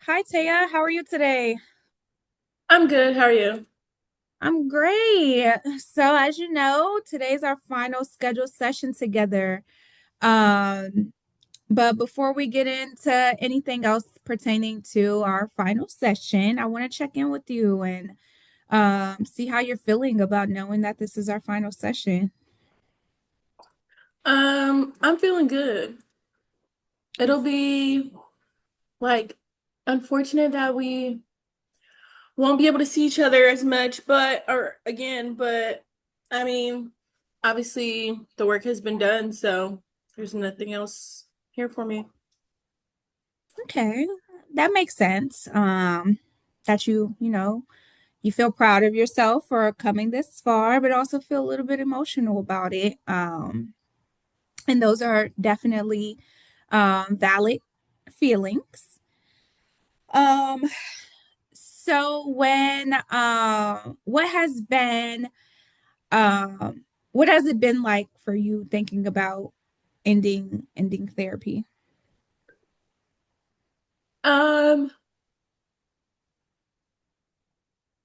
Hi, Taya. How are you today? I'm good. How are you? I'm great. So, as you know, today's our final scheduled session together. Um, but before we get into anything else pertaining to our final session, I want to check in with you and see how you're feeling about knowing that this is our final session. I'm feeling good. It'll be like unfortunate that we won't be able to see each other as much, but I mean, obviously the work has been done, so there's nothing else here for me. Okay, that makes sense. That you feel proud of yourself for coming this far, but also feel a little bit emotional about it. And those are definitely valid feelings. Um, so um, what has it been like for you thinking about ending therapy? Um,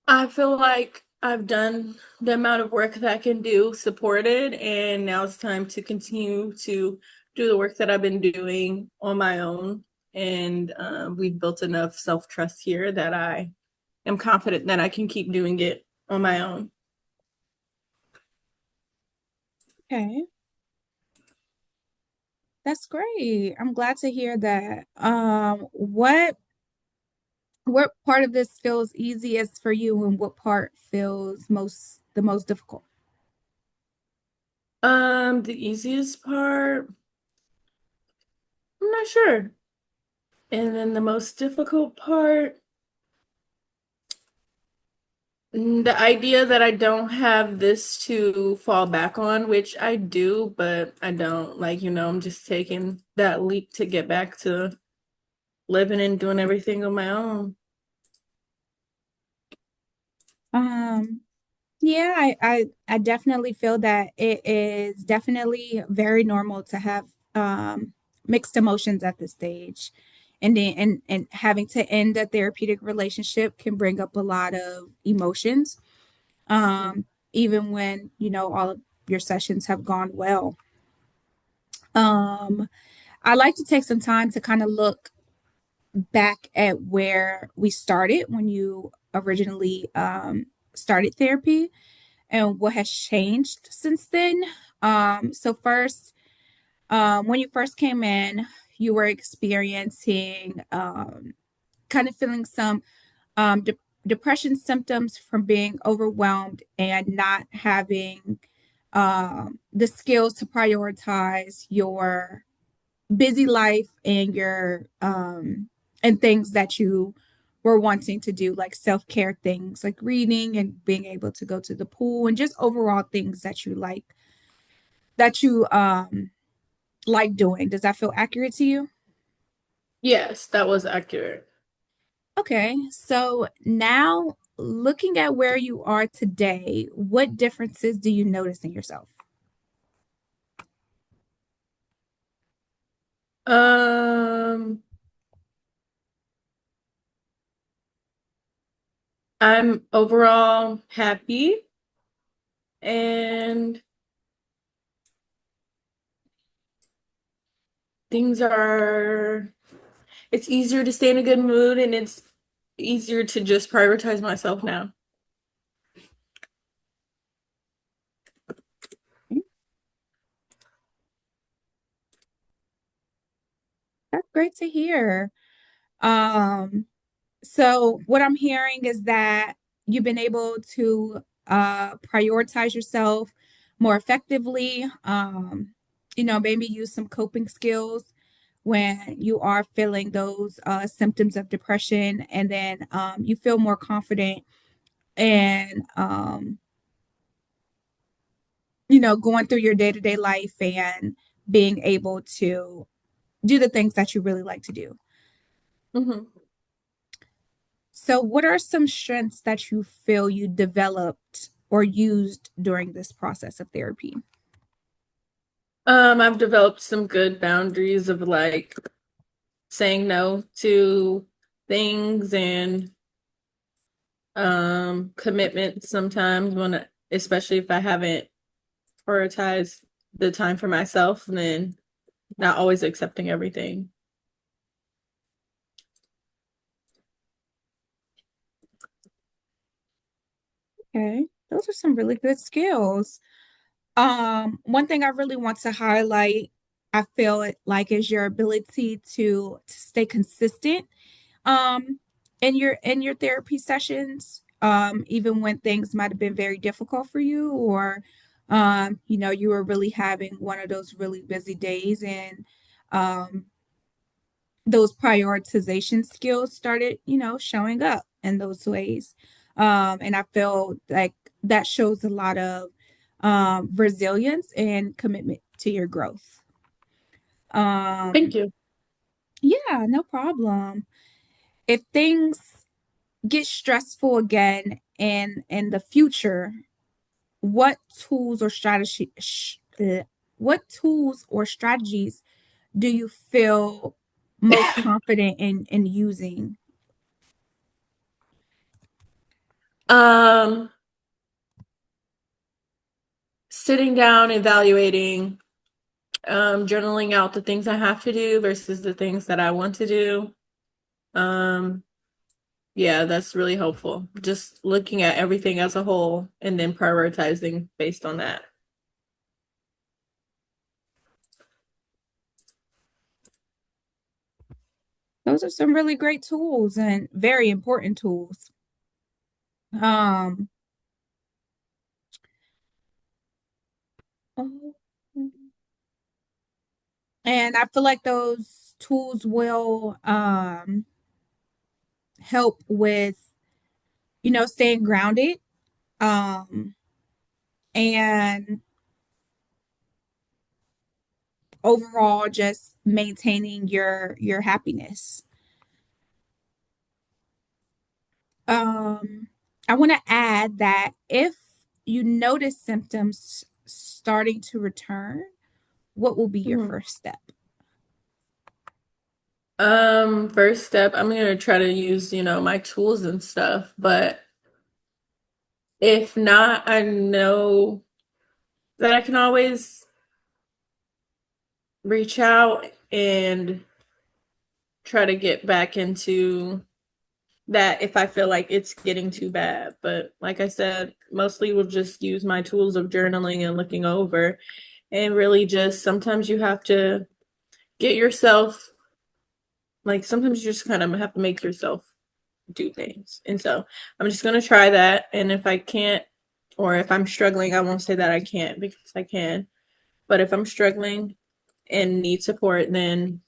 I feel like I've done the amount of work that I can do, supported, and now it's time to continue to do the work that I've been doing on my own. And we've built enough self-trust here that I am confident that I can keep doing it on my own. Okay, that's great. I'm glad to hear that. What part of this feels easiest for you and what part feels the most difficult? The easiest part, I'm not sure. And then the most difficult part, the idea that I don't have this to fall back on, which I do, but I don't. Like, I'm just taking that leap to get back to living and doing everything on my own. Um, yeah, I definitely feel that it is definitely very normal to have mixed emotions at this stage. And having to end a therapeutic relationship can bring up a lot of emotions. Mhm. Even when, all of your sessions have gone well. Um, I like to take some time to kind of look back at where we started when you originally started therapy and what has changed since then. So first, when you first came in, you were experiencing kind of feeling some depression symptoms from being overwhelmed and not having the skills to prioritize your busy life and your and things that you were wanting to do, like self-care things like reading and being able to go to the pool and just overall things that you like doing. Does that feel accurate to you? Yes, that was accurate. Okay, so now looking at where you are today, what differences do you notice in yourself? Um, I'm overall happy and things are, it's easier to stay in a good mood and it's easier to just prioritize myself now. That's great to hear. Um, So what I'm hearing is that you've been able to prioritize yourself more effectively. Maybe use some coping skills when you are feeling those symptoms of depression, and then you feel more confident and going through your day-to-day life and being able to do the things that you really like to do. Mhm. So, what are some strengths that you feel you developed or used during this process of therapy? I've developed some good boundaries of like saying no to things and commitments sometimes especially if I haven't prioritized the time for myself, then not always accepting everything. Okay. Those are some really good skills. One thing I really want to highlight, I feel it like is your ability to stay consistent um in your therapy sessions, even when things might have been very difficult for you, or you know, you were really having one of those really busy days, and um those prioritization skills started, you know, showing up in those ways. And I feel like that shows a lot of resilience and commitment to your growth. Thank Um, you. yeah, no problem. If things get stressful again in the future, what tools or what tools or strategies do you feel most confident in using? Um, Sitting down, evaluating, journaling out the things I have to do versus the things that I want to do. Um, yeah, that's really helpful. Just looking at everything as a whole and then prioritizing based on that. Those are some really great tools and very important tools. Um, and I feel like those tools will help with, you know, staying grounded, um, and overall just maintaining your happiness. Um, I want to add that if you notice symptoms starting to return, what will be your Mhm. first step? First step, I'm gonna try to use, my tools and stuff, but if not, I know that I can always reach out and try to get back into that if I feel like it's getting too bad. But like I said, mostly we'll just use my tools of journaling and looking over, and really just sometimes you have to get yourself, like sometimes you just kind of have to make yourself do things. And so I'm just going to try that. And if I can't, or if I'm struggling, I won't say that I can't because I can. But if I'm struggling and need support, then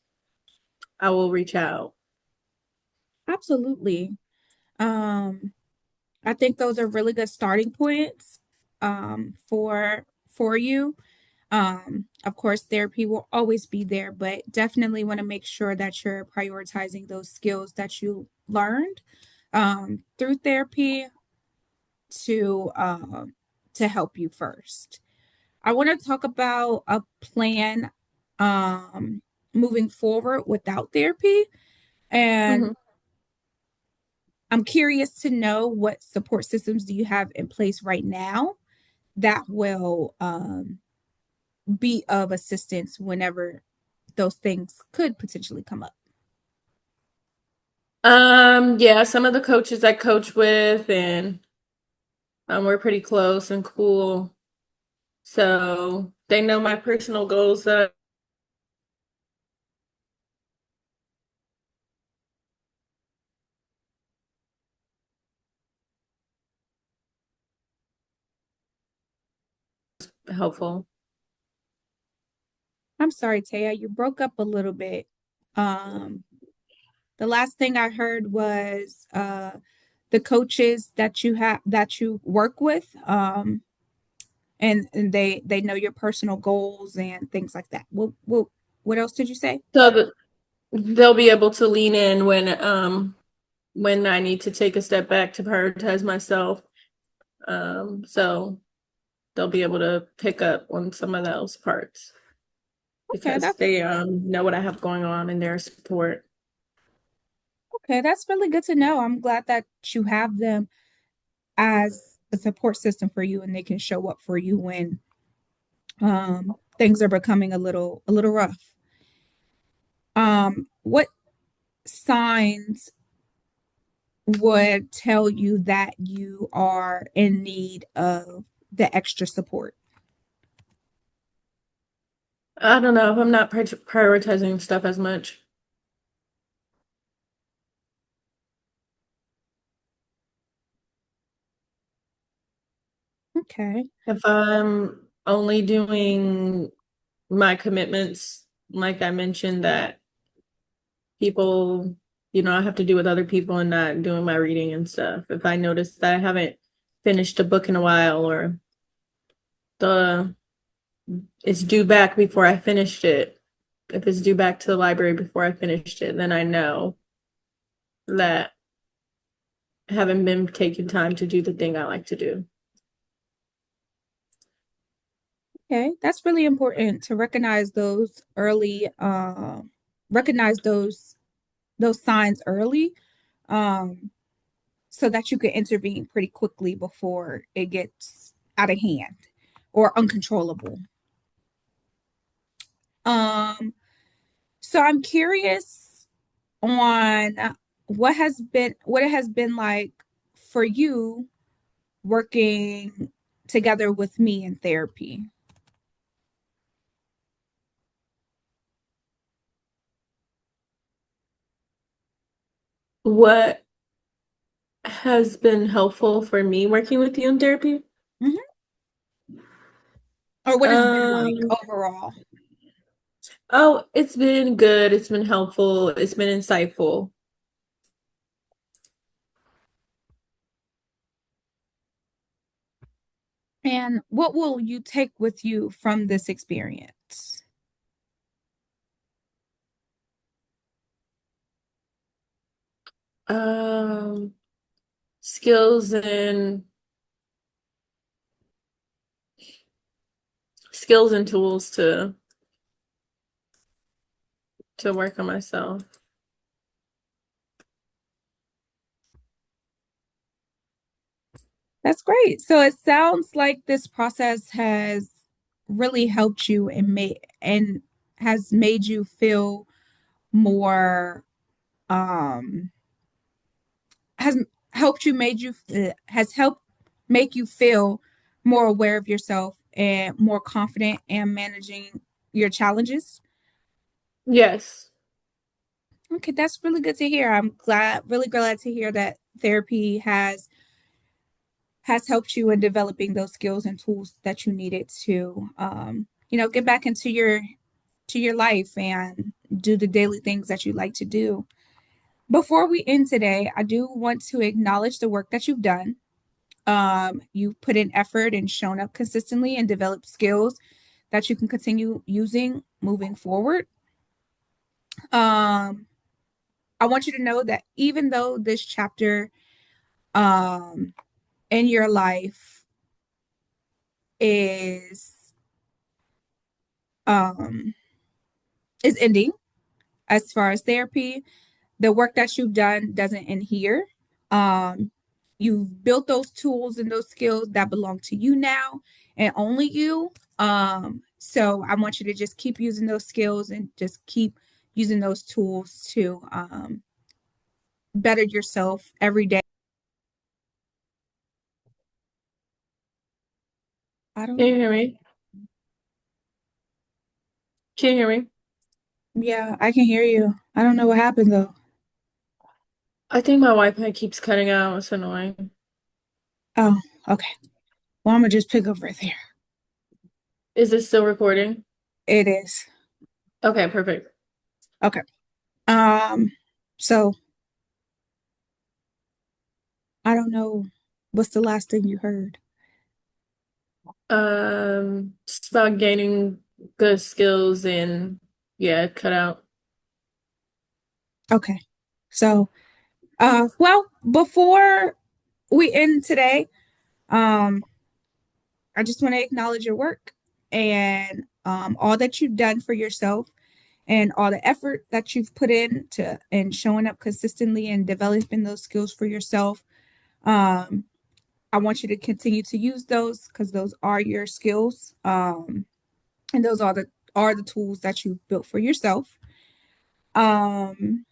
I will reach out. Absolutely. Um, I think those are really good starting points for you. Of course, therapy will always be there, but definitely want to make sure that you're prioritizing those skills that you learned through therapy to help you first. I want to talk about a plan um, moving forward without therapy, and Mhm. I'm curious to know what support systems do you have in place right now that will be of assistance whenever those things could potentially come up. Yeah, some of the coaches I coach with, and we're pretty close and cool. So they know my personal goals that are helpful. I'm sorry, Taya, you broke up a little bit. Um, the last thing I heard was the coaches that you have that you work with, and they know your personal goals and things like that. What else did you say? So that they'll be able to lean in when I need to take a step back to prioritize myself. So they'll be able to pick up on some of those parts Okay, because that's they know what I have going on in their support. Okay, that's really good to know. I'm glad that you have them as a support system for you and they can show up for you when things are becoming a little rough. What signs would tell you that you are in need of the extra support? I don't know if I'm not prioritizing stuff as much. Okay. If I'm only doing my commitments, like I mentioned, that people, I have to do with other people and not doing my reading and stuff. If I notice that I haven't finished a book in a while or the it's due back before I finished it, if it's due back to the library before I finished it, then I know that I haven't been taking time to do the thing I like to do. Okay, that's really important to recognize those early, recognize those signs early, um, so that you can intervene pretty quickly before it gets out of hand or uncontrollable. Um, so I'm curious on what it has been like for you working together with me in therapy. What has been helpful for me working with you in therapy? Mhm. Or what it's been like Um, overall. oh, it's been good. It's been helpful. It's been insightful. And what will you take with you from this experience? Um, skills and tools to work on myself. That's great. So it sounds like this process has really helped you and has made you feel more has helped you made you has helped make you feel more aware of yourself and more confident in managing your challenges. Yes. Okay, that's really good to hear. I'm really glad to hear that therapy has helped you in developing those skills and tools that you needed to get back into your life and do the daily things that you like to do. Before we end today, I do want to acknowledge the work that you've done. You put in effort and shown up consistently and developed skills that you can continue using moving forward. um I want you to know that even though this chapter um in your life is um is ending as far as therapy, the work that you've done doesn't end here. Um, you've built those tools and those skills that belong to you now and only you. So I want you to just keep using those skills and just keep using those tools to better yourself every day. I don't Can you know. hear me? Can you hear me? Yeah, I can hear you. I don't know what happened though. I think my Wi-Fi keeps cutting out. It's annoying. Oh, okay. Well, I'm gonna just pick up right there. Is it still recording? It is. Okay, perfect. Okay. Um, so I don't know what's the last thing you heard. Just about gaining good skills and yeah, cut out. Okay. So, well, before we end today, um, I just want to acknowledge your work and all that you've done for yourself and all the effort that you've put in to and showing up consistently and developing those skills for yourself. Um, I want you to continue to use those because those are your skills. And those are the tools that you've built for yourself. Um,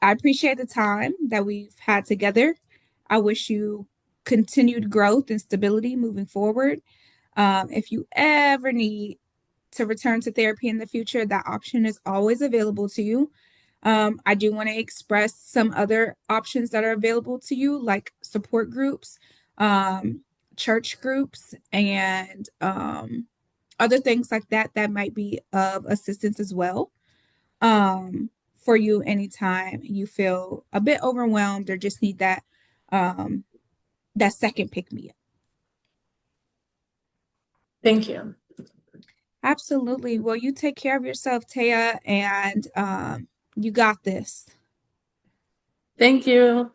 I appreciate the time that we've had together. I wish you continued growth and stability moving forward. If you ever need to return to therapy in the future, that option is always available to you. I do want to express some other options that are available to you, like support groups, um, church groups, and other things like that that might be of assistance as well, for you anytime you feel a bit overwhelmed or just need um, that second pick me up. Thank you. Absolutely. Well, you take care of yourself, Taya, and you got this. Thank you.